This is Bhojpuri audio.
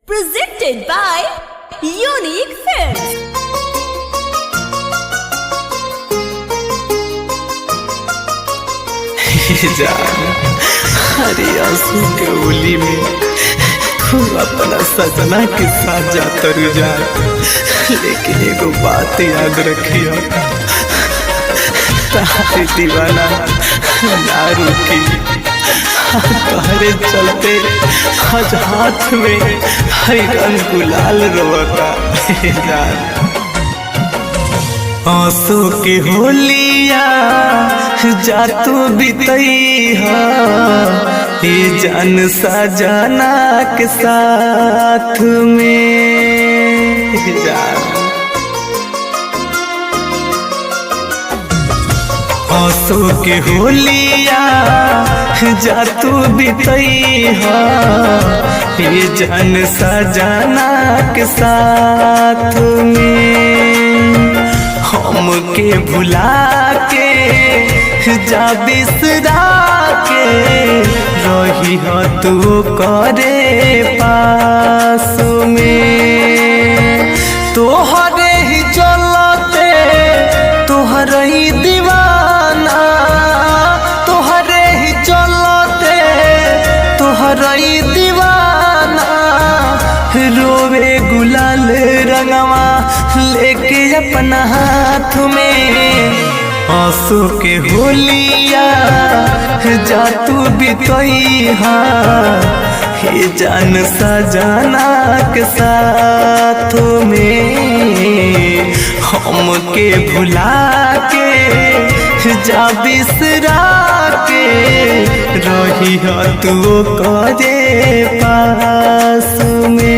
Presented by Unique Films. जान हरे आंसू के होली में तू अपना सजना के साथ जाता रुझा, लेकिन एगो बात याद रखियो, तारे दीवाना ना रुकी। तोहरे चलते आज हाथ में हरी रंग गुलाल रोता जान। आंसू के होलिया जा तू बितैहा ये जान सजना के साथ में जान। आंसू के होलिया जा तू बितैहा ये जान सजना के साथ में। हमके भुला के जा बिसरा के रही हो तू करे पास में। तोहरे ही चलते तोहरे ही दीवाना, तोहरे ही चलते तोहरे ही दीवाना। रोवे गुलाल रंगवा लेके अपना हाथ में। आंसू के होलिया जा तू बितैहा हे जान सजना के साथ में। हमके भुला के जा बिसरा के रही हो तू करे पास में।